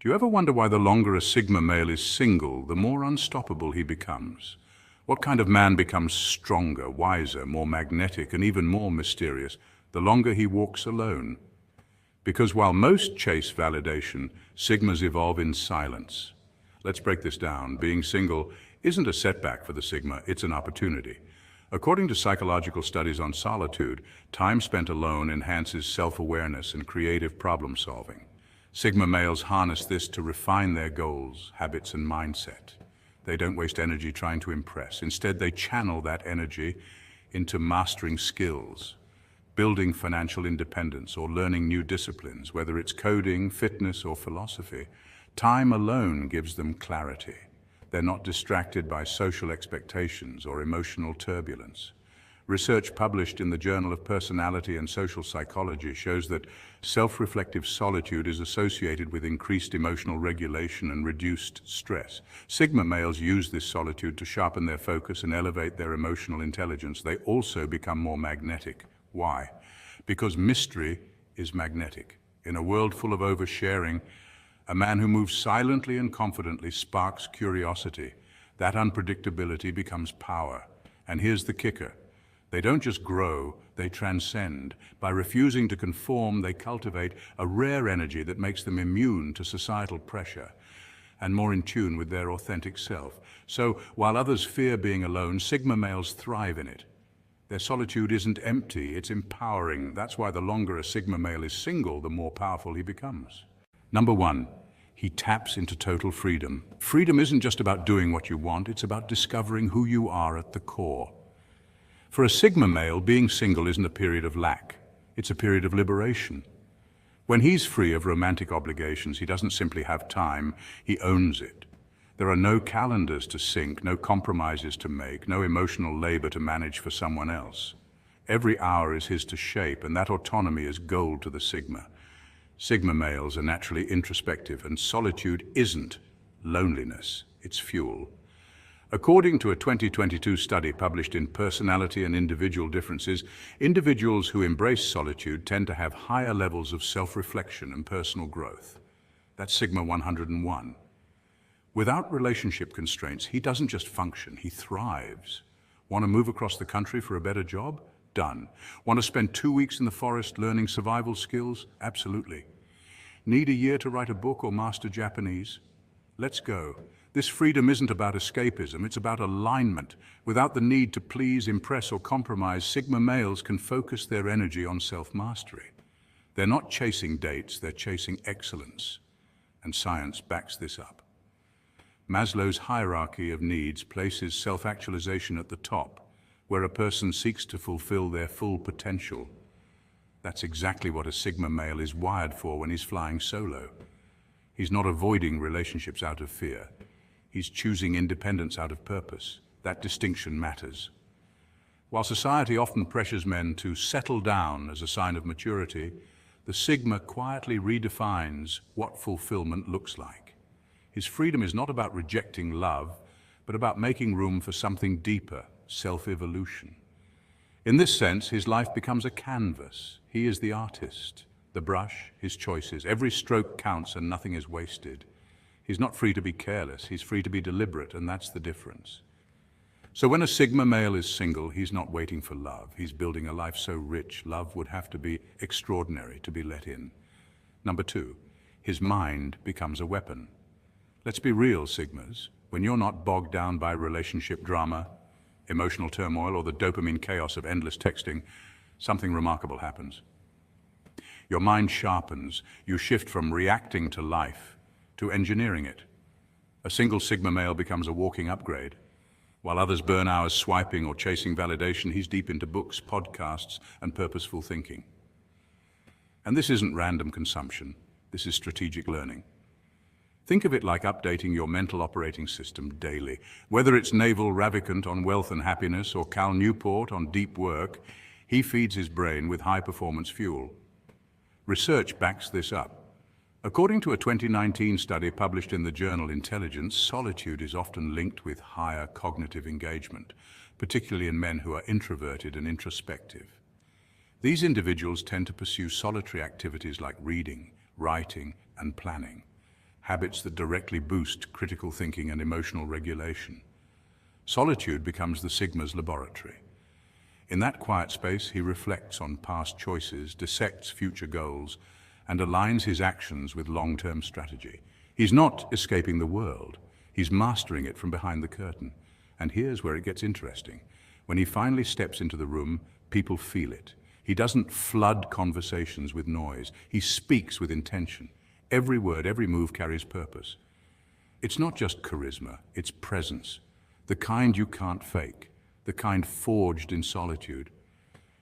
Do you ever wonder why the longer a Sigma male is single, the more unstoppable he becomes? What kind of man becomes stronger, wiser, more magnetic, and even more mysterious the longer he walks alone? Because while most chase validation, Sigmas evolve in silence. Let's break this down. Being single isn't a setback for the Sigma, it's an opportunity. According to psychological studies on solitude, time spent alone enhances self-awareness and creative problem-solving. Sigma males harness this to refine their goals, habits, and mindset. They don't waste energy trying to impress. Instead, they channel that energy into mastering skills, building financial independence, or learning new disciplines, whether it's coding, fitness, or philosophy. Time alone gives them clarity. They're not distracted by social expectations or emotional turbulence. Research published in the Journal of Personality and Social Psychology shows that self-reflective solitude is associated with increased emotional regulation and reduced stress. Sigma males use this solitude to sharpen their focus and elevate their emotional intelligence. They also become more magnetic. Why? Because mystery is magnetic. In a world full of oversharing, a man who moves silently and confidently sparks curiosity. That unpredictability becomes power. And here's the kicker. They don't just grow, they transcend. By refusing to conform, they cultivate a rare energy that makes them immune to societal pressure and more in tune with their authentic self. So, while others fear being alone, Sigma males thrive in it. Their solitude isn't empty, it's empowering. That's why the longer a Sigma male is single, the more powerful he becomes. Number one, he taps into total freedom. Freedom isn't just about doing what you want, it's about discovering who you are at the core. For a Sigma male, being single isn't a period of lack, it's a period of liberation. When he's free of romantic obligations, he doesn't simply have time, he owns it. There are no calendars to sync, no compromises to make, no emotional labor to manage for someone else. Every hour is his to shape, and that autonomy is gold to the Sigma. Sigma males are naturally introspective, and solitude isn't loneliness, it's fuel. According to a 2022 study published in Personality and Individual Differences, individuals who embrace solitude tend to have higher levels of self-reflection and personal growth. That's Sigma 101. Without relationship constraints, he doesn't just function, he thrives. Want to move across the country for a better job? Done. Want to spend 2 weeks in the forest learning survival skills? Absolutely. Need a year to write a book or master Japanese? Let's go. This freedom isn't about escapism, it's about alignment. Without the need to please, impress, or compromise, Sigma males can focus their energy on self-mastery. They're not chasing dates, they're chasing excellence. And science backs this up. Maslow's hierarchy of needs places self-actualization at the top, where a person seeks to fulfill their full potential. That's exactly what a Sigma male is wired for when he's flying solo. He's not avoiding relationships out of fear. He's choosing independence out of purpose. That distinction matters. While society often pressures men to settle down as a sign of maturity, the Sigma quietly redefines what fulfillment looks like. His freedom is not about rejecting love, but about making room for something deeper, self-evolution. In this sense, his life becomes a canvas. He is the artist, the brush, his choices. Every stroke counts and nothing is wasted. He's not free to be careless, he's free to be deliberate, and that's the difference. So when a Sigma male is single, he's not waiting for love. He's building a life so rich, love would have to be extraordinary to be let in. Number two, his mind becomes a weapon. Let's be real, Sigmas. When you're not bogged down by relationship drama, emotional turmoil, or the dopamine chaos of endless texting, something remarkable happens. Your mind sharpens. You shift from reacting to life to engineering it. A single Sigma male becomes a walking upgrade. While others burn hours swiping or chasing validation, he's deep into books, podcasts, and purposeful thinking. And this isn't random consumption. This is strategic learning. Think of it like updating your mental operating system daily. Whether it's Naval Ravikant on wealth and happiness or Cal Newport on deep work, he feeds his brain with high-performance fuel. Research backs this up. According to a 2019 study published in the journal Intelligence, solitude is often linked with higher cognitive engagement, particularly in men who are introverted and introspective. These individuals tend to pursue solitary activities like reading, writing, and planning. habits that directly boost critical thinking and emotional regulation. Solitude becomes the Sigma's laboratory. In that quiet space, he reflects on past choices, dissects future goals, and aligns his actions with long-term strategy. He's not escaping the world, he's mastering it from behind the curtain. And here's where it gets interesting. When he finally steps into the room, people feel it. He doesn't flood conversations with noise, he speaks with intention. Every word, every move carries purpose. It's not just charisma, it's presence. The kind you can't fake, the kind forged in solitude.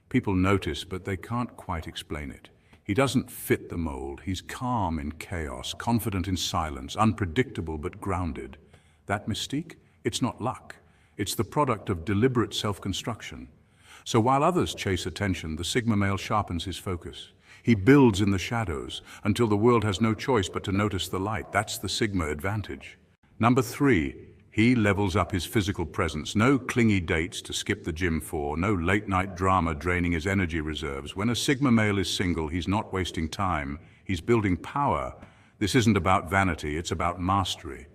People notice, but they can't quite explain it. He doesn't fit the mold. He's calm in chaos, confident in silence, unpredictable but grounded. That mystique? It's not luck. It's the product of deliberate self-construction. So while others chase attention, the Sigma male sharpens his focus. He builds in the shadows until the world has no choice but to notice the light. That's the Sigma advantage. Number 3, he levels up his physical presence. No clingy dates to skip the gym for, no late-night drama draining his energy reserves. When a Sigma male is single, he's not wasting time. He's building power. This isn't about vanity, it's about mastery.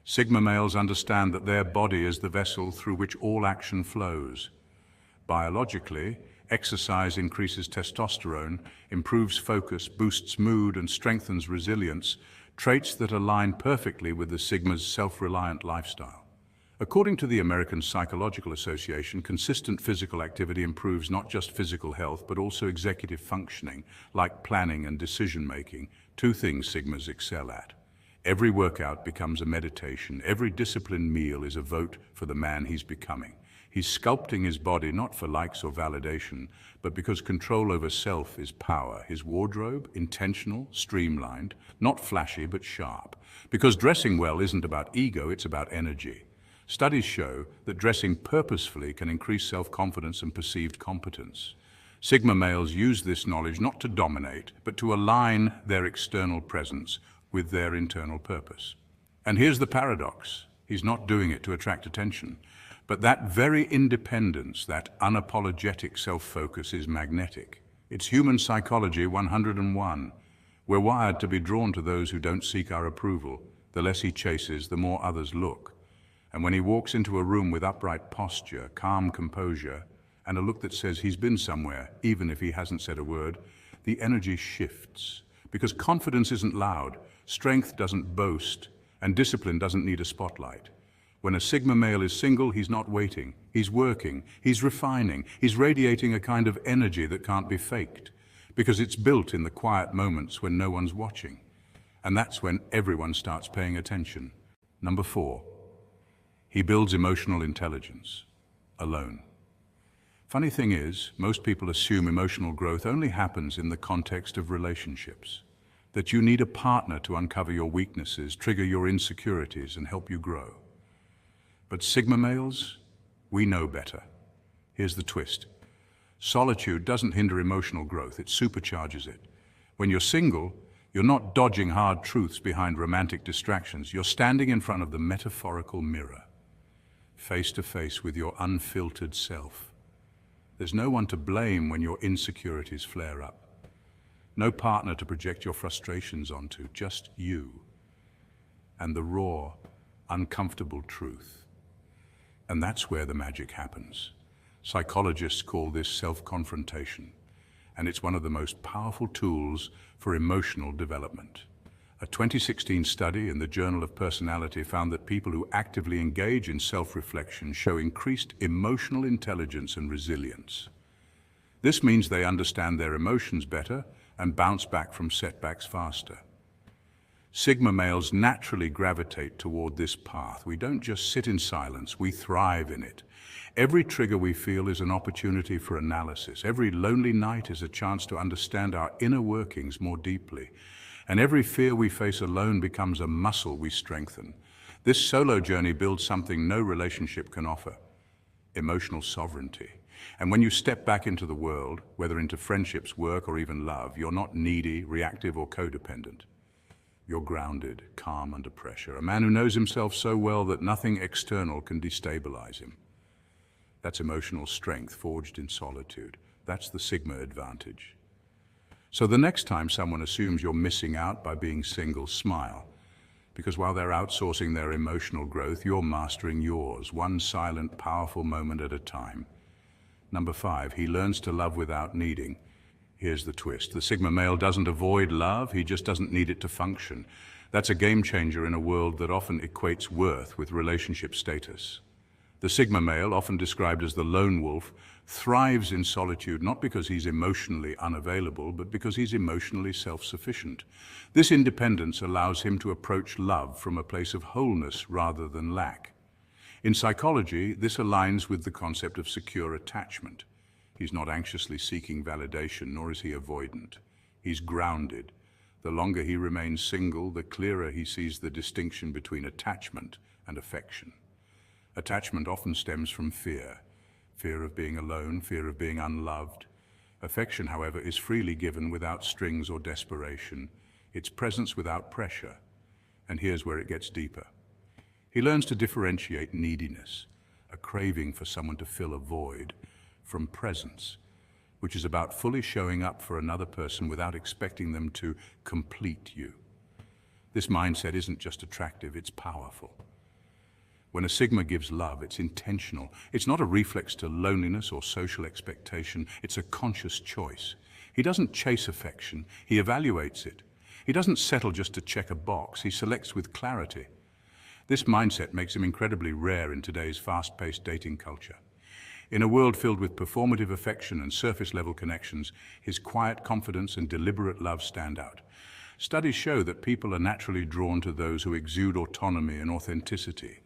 Sigma males understand that their body is the vessel through which all action flows. Biologically, exercise increases testosterone, improves focus, boosts mood, and strengthens resilience, traits that align perfectly with the Sigma's self-reliant lifestyle. According to the American Psychological Association, consistent physical activity improves not just physical health, but also executive functioning, like planning and decision-making, 2 things Sigmas excel at. Every workout becomes a meditation. Every disciplined meal is a vote for the man he's becoming. He's sculpting his body not for likes or validation, but because control over self is power. His wardrobe, intentional, streamlined, not flashy but sharp. Because dressing well isn't about ego, it's about energy. Studies show that dressing purposefully can increase self-confidence and perceived competence. Sigma males use this knowledge not to dominate, but to align their external presence with their internal purpose. And here's the paradox. He's not doing it to attract attention. But that very independence, that unapologetic self-focus is magnetic. It's human psychology 101. We're wired to be drawn to those who don't seek our approval. The less he chases, the more others look. And when he walks into a room with upright posture, calm composure, and a look that says he's been somewhere, even if he hasn't said a word, the energy shifts. Because confidence isn't loud, strength doesn't boast, and discipline doesn't need a spotlight. When a Sigma male is single, he's not waiting. He's working, he's refining, he's radiating a kind of energy that can't be faked, because it's built in the quiet moments when no one's watching. And that's when everyone starts paying attention. Number 4, he builds emotional intelligence, alone. Funny thing is, most people assume emotional growth only happens in the context of relationships, that you need a partner to uncover your weaknesses, trigger your insecurities, and help you grow. But Sigma males, we know better. Here's the twist. Solitude doesn't hinder emotional growth, it supercharges it. When you're single, you're not dodging hard truths behind romantic distractions. You're standing in front of the metaphorical mirror, face to face with your unfiltered self. There's no one to blame when your insecurities flare up. No partner to project your frustrations onto, just you and the raw, uncomfortable truth. And that's where the magic happens. Psychologists call this self-confrontation, and it's one of the most powerful tools for emotional development. A 2016 study in the Journal of Personality found that people who actively engage in self-reflection show increased emotional intelligence and resilience. This means they understand their emotions better and bounce back from setbacks faster. Sigma males naturally gravitate toward this path. We don't just sit in silence, we thrive in it. Every trigger we feel is an opportunity for analysis. Every lonely night is a chance to understand our inner workings more deeply. And every fear we face alone becomes a muscle we strengthen. This solo journey builds something no relationship can offer: emotional sovereignty. And when you step back into the world, whether into friendships, work, or even love, you're not needy, reactive, or codependent. You're grounded, calm under pressure, a man who knows himself so well that nothing external can destabilize him. That's emotional strength forged in solitude. That's the Sigma advantage. So the next time someone assumes you're missing out by being single, smile. Because while they're outsourcing their emotional growth, you're mastering yours, one silent, powerful moment at a time. Number 5, he learns to love without needing. Here's the twist. The Sigma male doesn't avoid love, he just doesn't need it to function. That's a game changer in a world that often equates worth with relationship status. The Sigma male, often described as the lone wolf, thrives in solitude not because he's emotionally unavailable, but because he's emotionally self-sufficient. This independence allows him to approach love from a place of wholeness rather than lack. In psychology, this aligns with the concept of secure attachment. He's not anxiously seeking validation, nor is he avoidant. He's grounded. The longer he remains single, the clearer he sees the distinction between attachment and affection. Attachment often stems from fear. Fear of being alone, fear of being unloved. Affection, however, is freely given without strings or desperation. It's presence without pressure. And here's where it gets deeper. He learns to differentiate neediness, a craving for someone to fill a void, from presence, which is about fully showing up for another person without expecting them to complete you. This mindset isn't just attractive, it's powerful. When a Sigma gives love, it's intentional. It's not a reflex to loneliness or social expectation, it's a conscious choice. He doesn't chase affection, he evaluates it. He doesn't settle just to check a box, he selects with clarity. This mindset makes him incredibly rare in today's fast-paced dating culture. In a world filled with performative affection and surface-level connections, his quiet confidence and deliberate love stand out. Studies show that people are naturally drawn to those who exude autonomy and authenticity,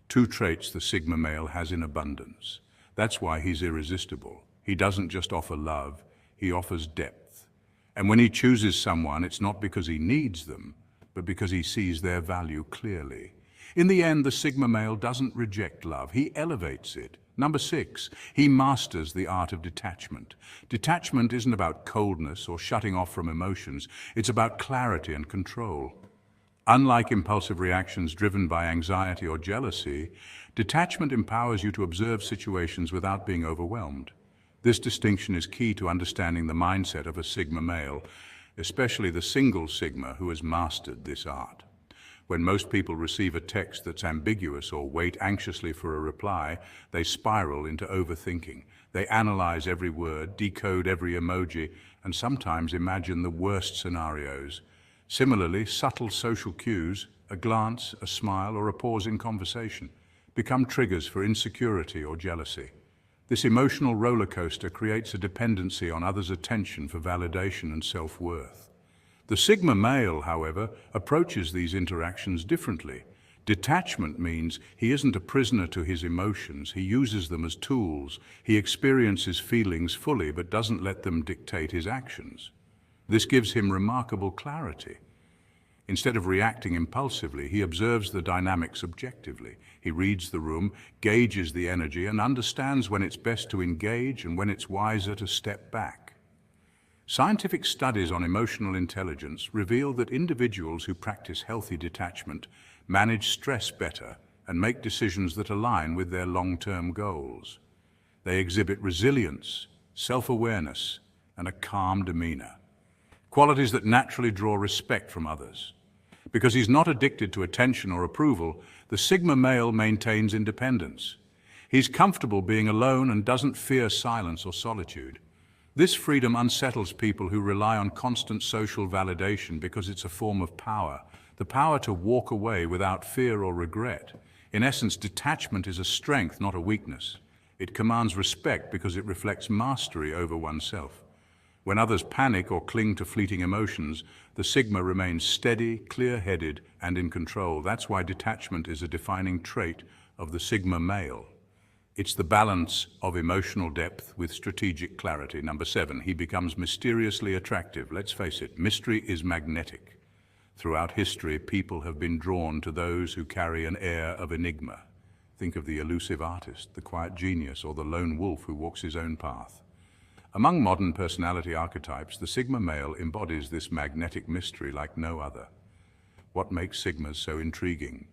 two traits the Sigma male has in abundance. That's why he's irresistible. He doesn't just offer love, he offers depth. And when he chooses someone, it's not because he needs them, but because he sees their value clearly. In the end, the Sigma male doesn't reject love, he elevates it. Number 6, he masters the art of detachment. Detachment isn't about coldness or shutting off from emotions, it's about clarity and control. Unlike impulsive reactions driven by anxiety or jealousy, detachment empowers you to observe situations without being overwhelmed. This distinction is key to understanding the mindset of a Sigma male, especially the single Sigma who has mastered this art. When most people receive a text that's ambiguous or wait anxiously for a reply, they spiral into overthinking. They analyze every word, decode every emoji, and sometimes imagine the worst scenarios. Similarly, subtle social cues, a glance, a smile, or a pause in conversation, become triggers for insecurity or jealousy. This emotional roller coaster creates a dependency on others' attention for validation and self-worth. The Sigma male, however, approaches these interactions differently. Detachment means he isn't a prisoner to his emotions, he uses them as tools. He experiences feelings fully but doesn't let them dictate his actions. This gives him remarkable clarity. Instead of reacting impulsively, he observes the dynamics objectively. He reads the room, gauges the energy, and understands when it's best to engage and when it's wiser to step back. Scientific studies on emotional intelligence reveal that individuals who practice healthy detachment manage stress better and make decisions that align with their long-term goals. They exhibit resilience, self-awareness, and a calm demeanor, qualities that naturally draw respect from others. Because he's not addicted to attention or approval, the Sigma male maintains independence. He's comfortable being alone and doesn't fear silence or solitude. This freedom unsettles people who rely on constant social validation because it's a form of power, the power to walk away without fear or regret. In essence, detachment is a strength, not a weakness. It commands respect because it reflects mastery over oneself. When others panic or cling to fleeting emotions, the Sigma remains steady, clear-headed, and in control. That's why detachment is a defining trait of the Sigma male. It's the balance of emotional depth with strategic clarity. Number 7, he becomes mysteriously attractive. Let's face it, mystery is magnetic. Throughout history, people have been drawn to those who carry an air of enigma. Think of the elusive artist, the quiet genius, or the lone wolf who walks his own path. Among modern personality archetypes, the Sigma male embodies this magnetic mystery like no other. What makes Sigmas so intriguing?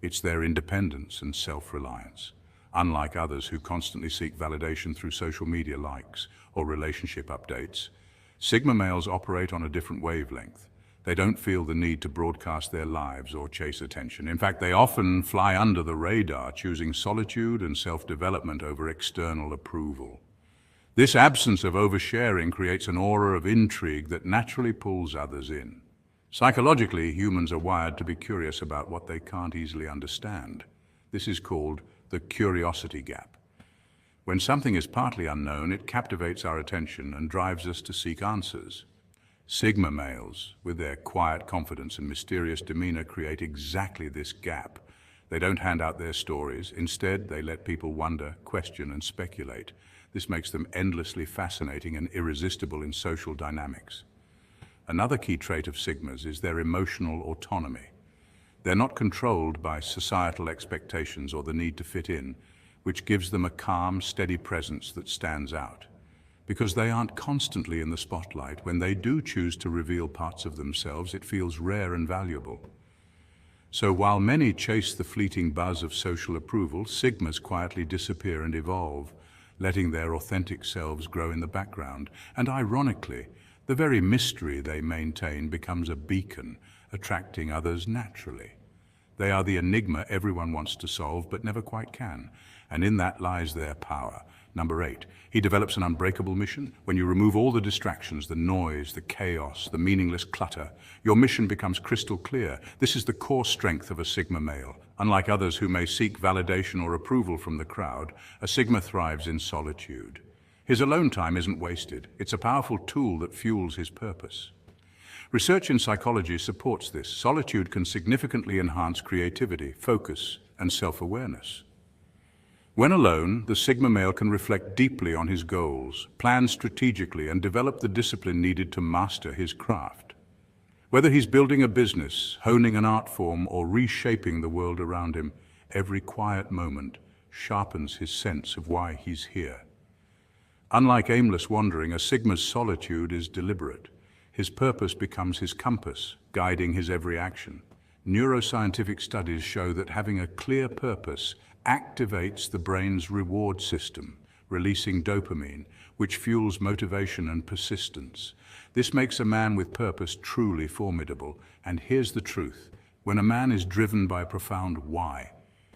It's their independence and self-reliance. Unlike others who constantly seek validation through social media likes or relationship updates, Sigma males operate on a different wavelength. They don't feel the need to broadcast their lives or chase attention. In fact, they often fly under the radar, choosing solitude and self-development over external approval. This absence of oversharing creates an aura of intrigue that naturally pulls others in. Psychologically, humans are wired to be curious about what they can't easily understand. This is called the curiosity gap. When something is partly unknown, it captivates our attention and drives us to seek answers. Sigma males, with their quiet confidence and mysterious demeanor, create exactly this gap. They don't hand out their stories. Instead, they let people wonder, question, and speculate. This makes them endlessly fascinating and irresistible in social dynamics. Another key trait of Sigmas is their emotional autonomy. They're not controlled by societal expectations or the need to fit in, which gives them a calm, steady presence that stands out. Because they aren't constantly in the spotlight, when they do choose to reveal parts of themselves, it feels rare and valuable. So while many chase the fleeting buzz of social approval, Sigmas quietly disappear and evolve, letting their authentic selves grow in the background. And ironically, the very mystery they maintain becomes a beacon, attracting others naturally. They are the enigma everyone wants to solve but never quite can, and in that lies their power. Number 8, he develops an unbreakable mission. When you remove all the distractions, the noise, the chaos, the meaningless clutter, your mission becomes crystal clear. This is the core strength of a Sigma male. Unlike others who may seek validation or approval from the crowd, a Sigma thrives in solitude. His alone time isn't wasted. It's a powerful tool that fuels his purpose. Research in psychology supports this. Solitude can significantly enhance creativity, focus, and self-awareness. When alone, the Sigma male can reflect deeply on his goals, plan strategically, and develop the discipline needed to master his craft. Whether he's building a business, honing an art form, or reshaping the world around him, every quiet moment sharpens his sense of why he's here. Unlike aimless wandering, a Sigma's solitude is deliberate. His purpose becomes his compass, guiding his every action. Neuroscientific studies show that having a clear purpose activates the brain's reward system, releasing dopamine, which fuels motivation and persistence. This makes a man with purpose truly formidable. And here's the truth. When a man is driven by a profound why,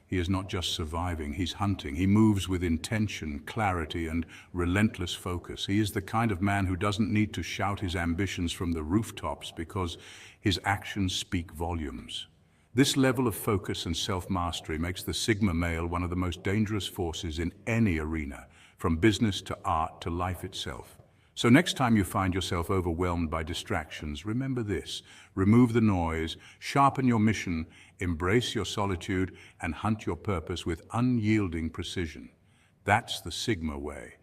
he is not just surviving, he's hunting. He moves with intention, clarity, and relentless focus. He is the kind of man who doesn't need to shout his ambitions from the rooftops because his actions speak volumes. This level of focus and self-mastery makes the Sigma male one of the most dangerous forces in any arena, from business to art to life itself. So next time you find yourself overwhelmed by distractions, remember this: remove the noise, sharpen your mission, embrace your solitude, and hunt your purpose with unyielding precision. That's the Sigma way.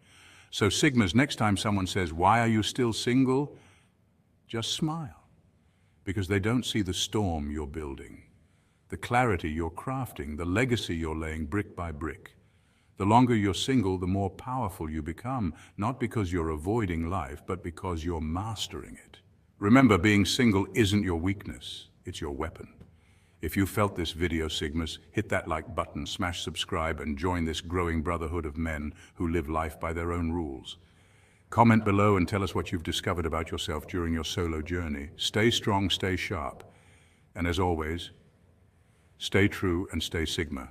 So Sigmas, next time someone says, "Why are you still single?" just smile, because they don't see the storm you're building, the clarity you're crafting, the legacy you're laying brick by brick. The longer you're single, the more powerful you become, not because you're avoiding life, but because you're mastering it. Remember, being single isn't your weakness, it's your weapon. If you felt this video, Sigmas, hit that like button, smash subscribe, and join this growing brotherhood of men who live life by their own rules. Comment below and tell us what you've discovered about yourself during your solo journey. Stay strong, stay sharp, and as always, stay true and stay Sigma.